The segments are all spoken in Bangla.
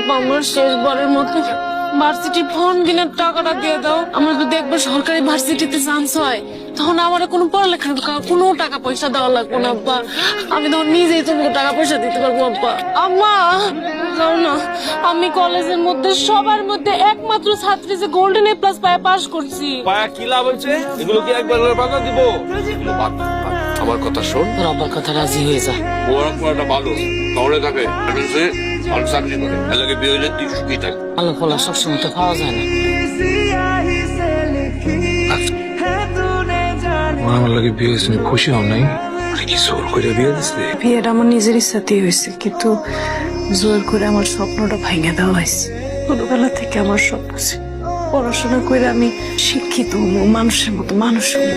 আব্বা আমার শেষবারের মতো ভার্সিটি ফর্ম কিনার টাকাটা দিয়ে দাও। আমার যদি একবার সরকারি ভার্সিটিতে চান্স হয় তখন আমার কোনো পড়ালেখার কোনো টাকা পয়সা দেওয়া লাগবে না আব্বা। আমি তখন নিজেই তোমাকে টাকা পয়সা দিতে পারবো আব্বা। আম্মা যাও না, আমি কলেজের মধ্যে সবার মধ্যে একমাত্র ছাত্রী যে গোল্ডেন এ প্লাস পায় পাস করছি। পায়া কি লাভ হয়েছে? এগুলো কি একবার বাধা দিব? আমার কথা শোন, তোর আব্বার কথা রাজি হয়ে যা। বড় পড়াটা ভালো শহরে থাকে, ভালো চাকরি করে, এলাকায় বিয়ে হলে তুই সুখী থাক। আলো ফলা সবসময় তো পাওয়া যায় না। আমার লাগে বিয়ে হয়েছে, খুশি হও নাই? কি জোর করে বিয়ে দিচ্ছে? বিয়েটা আমার নিজের ইচ্ছাতেই হয়েছে, কিন্তু জোর করে আমার স্বপ্নটা ভাঙে দেওয়া হয়েছে। ছোটবেলা থেকে আমার স্বপ্ন ছিল পড়াশোনা করে আমি শিক্ষিত হবো, মানুষের মতো মানুষ হবো।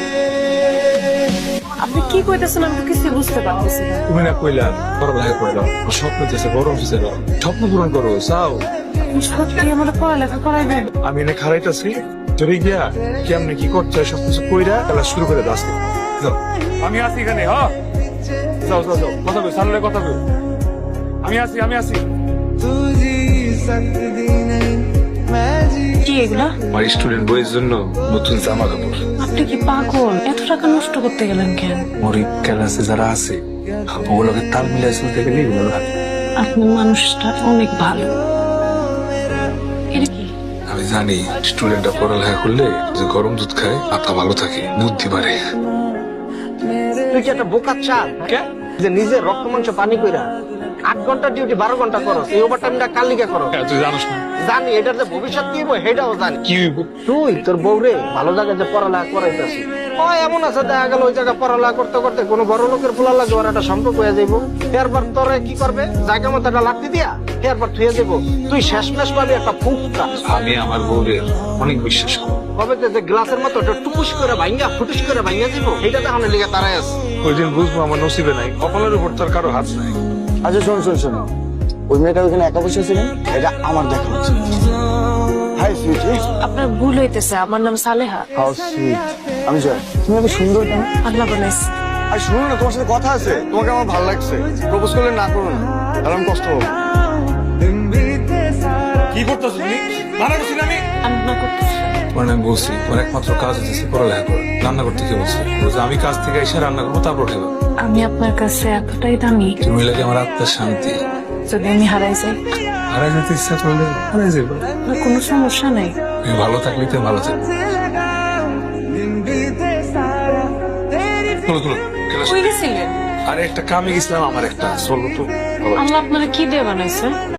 আপনি কি কইতেছেন আমি কিছু বুঝতে পারতেছি না। তুমি না কইলা পড়ালেখা করে দাও, স্বপ্ন দিয়েছে বড় অফিসে দাও, স্বপ্ন পূরণ করো, চাও। আপনি সত্যি আমার পড়ালেখা করাইবেন? আমি এনে খারাইতেছি, চলে গিয়া কেমনে কি করতে হয় সবকিছু কইরা খেলা শুরু করে দাও। যাও, আমি আছি এখানে। হ্যাঁ যাও যাও যাও, কথা কই, সামনে কথা কই। আমি আছি। কি এগুলা? আমার স্টুডেন্ট বইয়ের জন্য নতুন জামা কাপড়। আপনি কি পাগল? এত টাকা নষ্ট করতে গেলেন কেন? মরি ক্লাসে যারা আছে ওগুলোকে তাল মিলিয়ে চলতে গেলে এগুলো লাগে। আপনার মানুষটা অনেক ভালো। এটা কি? আমি জানি স্টুডেন্টরা পড়ালেখা করলে যে গরম দুধ খায় মাথা ভালো থাকে, বুদ্ধি বাড়ে। তুই কি একটা বোকার চাল যে নিজের রক্ত মাংস পানি কইরা 8 ঘন্টা ডিউটি 12 ঘন্টা করো, এই ওভার টাইমটা কাল লিগা করো? তুই জানোস না জানি এটার যে ভবিষ্যৎ কি হইব সেটাও জানি। কি হইব? তুই তোর বউরে ভালো জায়গায় যে পড়ালেখা করাইতেছিস, এমন আছে দেখা গেল ওই জায়গায় পড়ালেখা করতে করতে কোনো বড় লোকের পোলা লাগে ওর একটা সম্পর্ক হয়ে যাইব। এরপর তোরে কি করবে, জায়গা মতো একটা লাঠি দিয়া এরপর থুয়ে যাবো। তুই শেষমেশ পাবি একটা ফুটকা। আমি আমার বউরের অনেক বিশ্বাস করি। হবে যে গ্লাসের মতো ওটা টুকুস করে ভাঙ্গা ফুটুস করে ভাঙ্গা দিব, এইটা দেখানো লিগে তারাই আছে। ওই দিন বুঝবো আমার নসিবে নাই, কপালের উপর তার কারো হাত নাই। আচ্ছা শোন, ওই মেয়েটা ওখানে একা বসে ছিলেন, এটা আমার দেখা উচিত। হাই সুইটি। আপনার ভুল হইতেছে, আমার নাম সালেহা। How sweet. আমি জয়। তুমি এত সুন্দর কেন? আল্লাহ বানাইছে। আর শুনো না, তোমার সাথে কথা আছে, তোমাকে আমার ভালো লাগছে। প্রপোজ করলে না করো না, তাহলে আমি কষ্ট হবো। কি করতেছ তুমি? মানা করছি না আমি? আমি না করতেছি। মানে আমি বলছি ওর একমাত্র কাজ হচ্ছে পড়ালেখা করে, রান্না করতে কি বলছি? বলছে আমি কাজ থেকে এসে রান্না করবো, তারপর খাবো। আমি আপনার কাছে এতটাই দামি, তুমি লাগে আমার আত্মার শান্তি। যদি আমি হারাই যাই? হারাই যেতে ইচ্ছা করলে হারাই যাবো, আপনার কোনো সমস্যা নাই। তুমি ভালো থাকলে তো ভালো থাকবে। চলো কই গেছিলেন? আরে একটা কামে গেছিলাম, আমার একটা চলো তো। আল্লাহ আপনারা কি দিয়ে বানাইছে?